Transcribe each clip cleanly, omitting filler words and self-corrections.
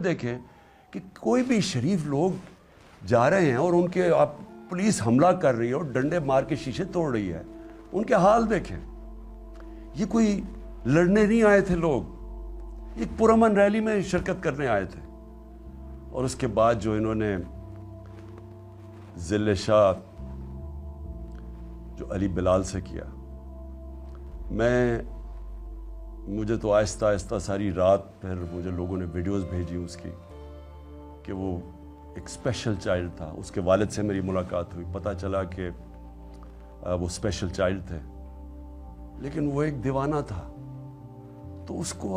देखें कि कोई भी शरीफ लोग जा रहे हैं और उनके आप पुलिस हमला कर रही है और डंडे मार के शीशे तोड़ रही है, उनके हाल देखें। ये कोई लड़ने नहीं आए थे लोग, एक पुरअमन रैली में शिरकत करने आए थे। और उसके बाद जो इन्होंने ज़िले शाह जो अली बिलाल से किया, मुझे तो आहिस्ता आहिस्ता सारी रात फिर मुझे लोगों ने वीडियोस भेजी उसकी कि वो एक स्पेशल चाइल्ड था। उसके वालिद से मेरी मुलाकात हुई, पता चला कि वो स्पेशल चाइल्ड थे, लेकिन वो एक दीवाना था। तो उसको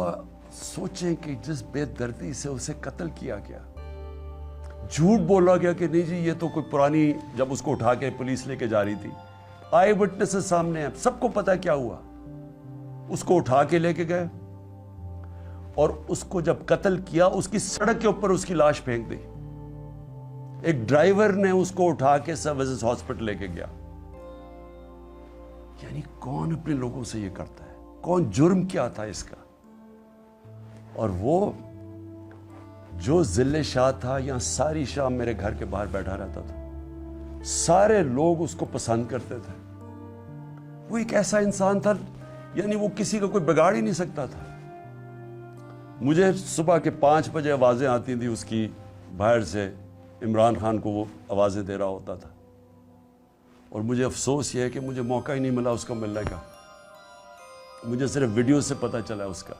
सोचें कि जिस बेदर्दी से उसे कत्ल किया गया, झूठ बोला गया कि नहीं जी ये तो कोई पुरानी, जब उसको उठा के पुलिस लेके जा रही थी, आई विटनेसेस सामने हैं, सबको पता क्या हुआ। उसको उठा के लेके गए और उसको जब कत्ल किया, उसकी सड़क के ऊपर उसकी लाश फेंक दी। एक ड्राइवर ने उसको उठा के सर्विसेज हॉस्पिटल लेके गया। यानी कौन अपने लोगों से ये करता है? कौन? जुर्म क्या था इसका? और वो जो ज़िले शाह था, यहां सारी शाम मेरे घर के बाहर बैठा रहता था, सारे लोग उसको पसंद करते थे। वो एक ऐसा इंसान था, यानी वो किसी का कोई बिगाड़ ही नहीं सकता था। मुझे सुबह के 5 बजे आवाज़ें आती थी उसकी, बाहर से इमरान खान को वो आवाज़ें दे रहा होता था। और मुझे अफसोस ये है कि मुझे मौका ही नहीं मिला उसको मिलने का। मुझे सिर्फ वीडियो से पता चला उसका।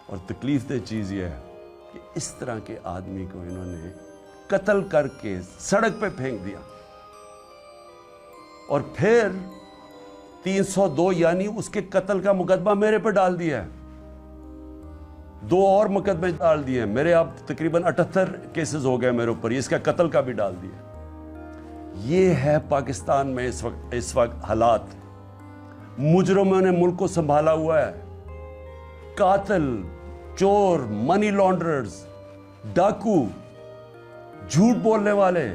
और तकलीफ दह चीज़ ये है कि इस तरह के आदमी को इन्होंने कत्ल करके सड़क पे फेंक दिया। और फिर 302 यानी उसके कत्ल का मुकदमा मेरे पर डाल दिया है। 2 और मुकदमे डाल दिए हैं मेरे। अब तकरीबन 78 केसेस हो गए मेरे ऊपर, इसका कत्ल का भी डाल दिया। ये है पाकिस्तान में इस वक्त हालात। मुजरिमों ने मुल्क को संभाला हुआ है। कातिल, चोर, मनी लॉन्ड्रर्स, डाकू, झूठ बोलने वाले,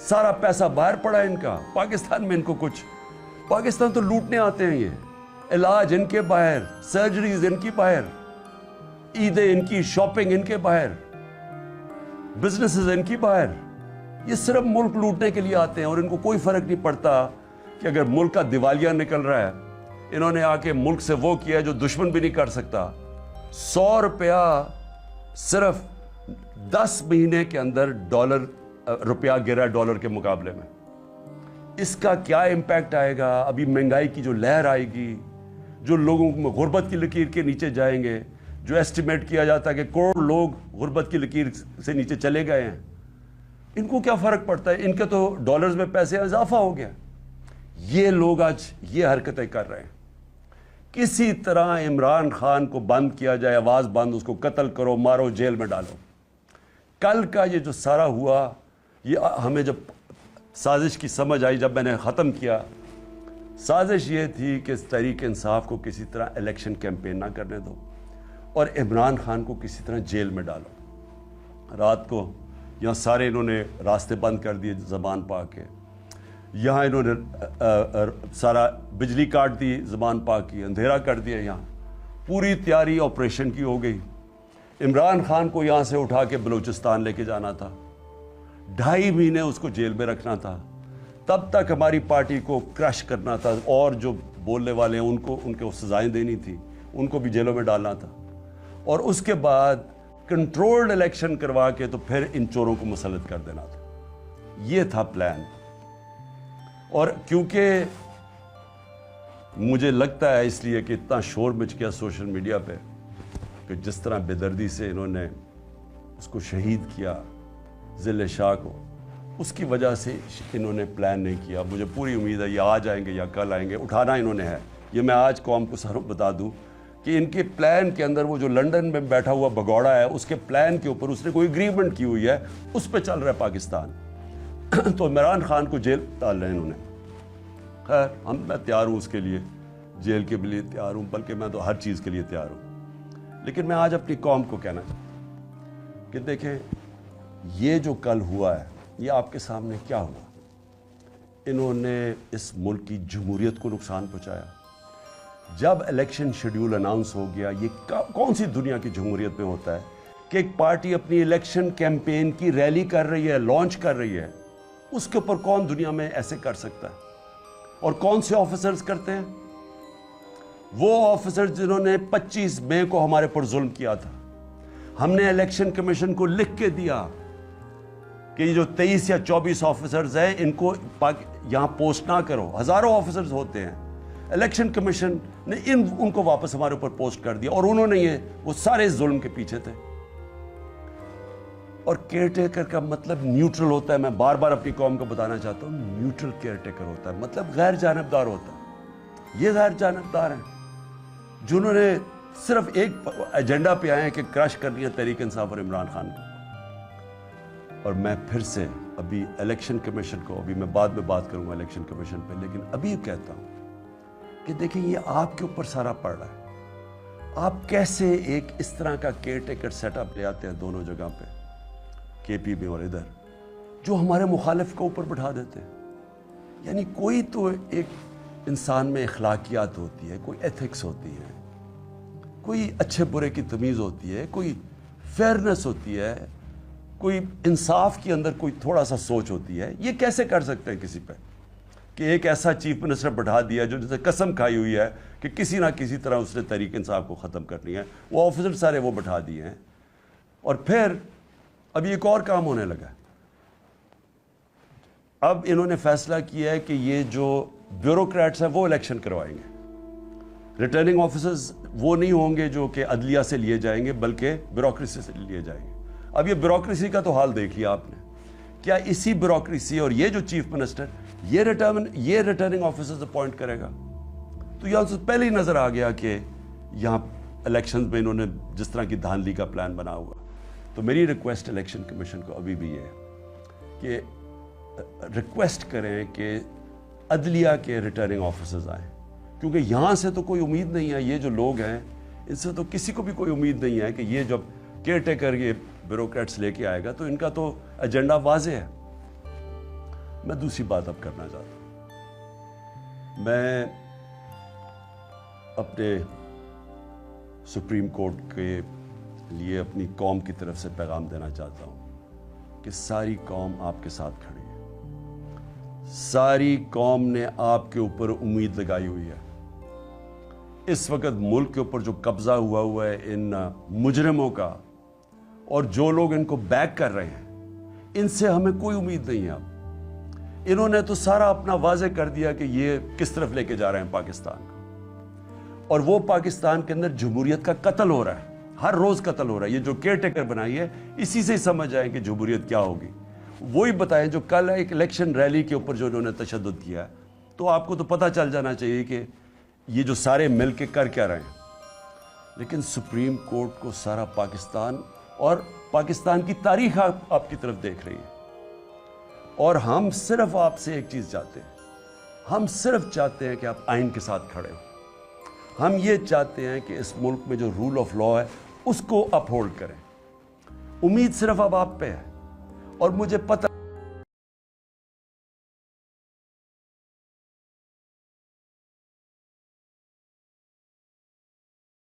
सारा पैसा बाहर पड़ा है इनका। पाकिस्तान में इनको कुछ, पाकिस्तान तो लूटने आते हैं ये। इलाज इनके बाहर, सर्जरीज इनकी बाहर, ईदें इनकी, शॉपिंग इनके बाहर, बिजनेसेस इनकी बाहर। ये सिर्फ मुल्क लूटने के लिए आते हैं और इनको कोई फर्क नहीं पड़ता कि अगर मुल्क का दिवालिया निकल रहा है, इन्होंने आके मुल्क से वो किया जो दुश्मन भी नहीं कर सकता। 100 रुपया सिर्फ 10 महीने के अंदर रुपया गिरा डॉलर के मुकाबले में। इसका क्या इम्पैक्ट आएगा? अभी महंगाई की जो लहर आएगी, जो लोगों में गुर्बत की लकीर के नीचे जाएंगे, जो एस्टिमेट किया जाता है कि करोड़ लोग गुर्बत की लकीर से नीचे चले गए हैं, इनको क्या फर्क पड़ता है? इनके तो डॉलर्स में पैसे इजाफा हो गया। ये लोग आज ये हरकतें कर रहे हैं। किसी तरह इमरान खान को बंद किया जाए, आवाज बंद, उसको कत्ल करो, मारो, जेल में डालो। कल का ये जो सारा हुआ, ये हमें जब साजिश की समझ आई, जब मैंने ख़त्म किया, साजिश ये थी कि तहरीक इंसाफ को किसी तरह इलेक्शन कैंपेन ना करने दो और इमरान खान को किसी तरह जेल में डालो। रात को यहाँ सारे इन्होंने रास्ते बंद कर दिए ज़बान पा के। यहाँ इन्होंने सारा बिजली काट दी ज़बान पा की, अंधेरा कर दिया। यहाँ पूरी तैयारी ऑपरेशन की हो गई। इमरान खान को यहाँ से उठा के बलूचिस्तान लेके जाना था, 2.5 महीने उसको जेल में रखना था। तब तक हमारी पार्टी को क्रश करना था और जो बोलने वाले हैं उनको सजाएं देनी थी, उनको भी जेलों में डालना था। और उसके बाद कंट्रोल्ड इलेक्शन करवा के तो फिर इन चोरों को मुसल्लत कर देना था। ये था प्लान। और क्योंकि मुझे लगता है इसलिए कि इतना शोर मच गया सोशल मीडिया पे कि जिस तरह बेदर्दी से इन्होंने उसको शहीद किया ज़िले शाह को, उसकी वजह से इन्होंने प्लान नहीं किया। मुझे पूरी उम्मीद है ये आ जाएंगे या कल आएंगे, उठाना इन्होंने है। ये मैं आज कौम को सारों बता दूं कि इनके प्लान के अंदर वो जो लंदन में बैठा हुआ भगौड़ा है, उसके प्लान के ऊपर उसने कोई एग्रीमेंट की हुई है, उस पर चल रहा है पाकिस्तान। तो इमरान खान को जेल डाल रहे हैं इन्होंने। खैर मैं तैयार हूँ उसके लिए, जेल के लिए तैयार हूँ, बल्कि मैं तो हर चीज़ के लिए तैयार हूँ। लेकिन मैं आज अपनी कौम को कहना चाहता कि देखें, ये जो कल हुआ है, ये आपके सामने क्या हुआ। इन्होंने इस मुल्क की जमहूरियत को नुकसान पहुँचाया। जब इलेक्शन शेड्यूल अनाउंस हो गया, ये कौन सी दुनिया की जमहूरियत में होता है کہ ایک پارٹی اپنی الیکشن کیمپین کی ریلی کر رہی ہے, لانچ کر رہی ہے, اس کے اوپر کون دنیا میں ایسے کر سکتا ہے؟ اور کون سے آفیسرز کرتے ہیں؟ وہ آفیسرز جنہوں نے 25 مئی کو ہمارے پر ظلم کیا تھا. ہم نے الیکشن کمیشن کو لکھ کے دیا کہ یہ جو 23 یا 24 آفیسرز ہیں ان کو یہاں پوسٹ نہ کرو. ہزاروں آفیسرز ہوتے ہیں. الیکشن کمیشن نے ان کو واپس ہمارے اوپر پوسٹ کر دیا, اور انہوں نے وہ سارے ظلم کے پیچھے تھے. اور کیئر ٹیکر کا مطلب نیوٹرل ہوتا ہے. میں بار بار اپنی قوم کو بتانا چاہتا ہوں, نیوٹرل کیئر ٹیکر ہوتا ہے, مطلب غیر جانبدار ہوتا ہے. یہ غیر جانبدار ہیں جنہوں نے صرف ایک ایجنڈا پہ آئے ہیں کہ کرش کرنی ہے تحریک انصاف اور عمران خان کو. اور میں پھر سے ابھی الیکشن کمیشن کو, ابھی میں بعد میں بات کروں گا الیکشن کمیشن پہ, لیکن ابھی کہتا ہوں کہ دیکھیں یہ آپ کے اوپر سارا پڑ رہا ہے. آپ کیسے ایک اس طرح کا کیئر ٹیکر سیٹ اپ لے آتے ہیں دونوں جگہ پہ, کے پی میں اور ادھر, جو ہمارے مخالف کو اوپر بٹھا دیتے ہیں. یعنی کوئی تو ایک انسان میں اخلاقیات ہوتی ہے, کوئی ایتھکس ہوتی ہے, کوئی اچھے برے کی تمیز ہوتی ہے, کوئی فیئرنس ہوتی ہے, کوئی انصاف کے اندر کوئی تھوڑا سا سوچ ہوتی ہے. یہ کیسے کر سکتے ہیں کسی پہ کہ ایک ایسا چیف منسٹر بٹھا دیا جو جسے قسم کھائی ہوئی ہے کہ کسی نہ کسی طرح اس نے تحریک انصاف کو ختم کرنی ہے. وہ آفیسر سارے وہ بٹھا دیے ہیں. اور پھر اب ایک اور کام ہونے لگا ہے. اب انہوں نے فیصلہ کیا ہے کہ یہ جو بیوروکریٹس ہیں وہ الیکشن کروائیں گے. ریٹرننگ آفیسرز وہ نہیں ہوں گے جو کہ عدلیہ سے لیے جائیں گے, بلکہ بیوروکریسی سے لیے جائیں گے. اب یہ بیوروکریسی کا تو حال دیکھ لیا آپ نے. کیا اسی بیوروکریسی اور یہ جو چیف منسٹر یہ ریٹرننگ آفیسرز اپوائنٹ کرے گا؟ تو یہاں سے پہلے ہی نظر آ گیا کہ یہاں الیکشن میں انہوں نے جس طرح کی دھاندلی کا پلان بنا ہوا. تو میری ریکویسٹ الیکشن کمیشن کو ابھی بھی یہ ہے کہ ریکویسٹ کریں کہ عدلیہ کے ریٹرننگ آفیسرز آئیں, کیونکہ یہاں سے تو کوئی امید نہیں ہے. یہ جو لوگ ہیں ان سے تو کسی کو بھی کوئی امید نہیں ہے کہ یہ جب کیئر ٹیکر یہ بیوروکریٹس لے کے آئے گا تو ان کا تو ایجنڈا واضح ہے. میں دوسری بات اب کرنا چاہتا ہوں. میں اپنے سپریم کورٹ کے لیے اپنی قوم کی طرف سے پیغام دینا چاہتا ہوں کہ ساری قوم آپ کے ساتھ کھڑی ہے. ساری قوم نے آپ کے اوپر امید لگائی ہوئی ہے. اس وقت ملک کے اوپر جو قبضہ ہوا ہے ان مجرموں کا, اور جو لوگ ان کو بیک کر رہے ہیں, ان سے ہمیں کوئی امید نہیں ہے. اب انہوں نے تو سارا اپنا واضح کر دیا کہ یہ کس طرف لے کے جا رہے ہیں پاکستان کو, اور وہ پاکستان کے اندر جمہوریت کا قتل ہو رہا ہے. ہر روز قتل ہو رہا ہے. یہ جو کیئر ٹیکر بنائی ہے اسی سے ہی سمجھ آئیں کہ جمہوریت کیا ہوگی. وہی بتائیں جو کل ایک الیکشن ریلی کے اوپر جو انہوں نے تشدد کیا ہے, تو آپ کو تو پتہ چل جانا چاہیے کہ یہ جو سارے مل کے کر کیا رہے ہیں. لیکن سپریم کورٹ کو سارا پاکستان اور پاکستان کی تاریخ آپ کی طرف دیکھ رہی ہے. اور ہم صرف آپ سے ایک چیز چاہتے ہیں. ہم صرف چاہتے ہیں کہ آپ آئین کے ساتھ کھڑے ہوں. ہم یہ چاہتے ہیں کہ اس ملک میں جو رول آف لا ہے اس کو اپ ہولڈ کریں. امید صرف اب آپ پہ ہے, اور مجھے پتہ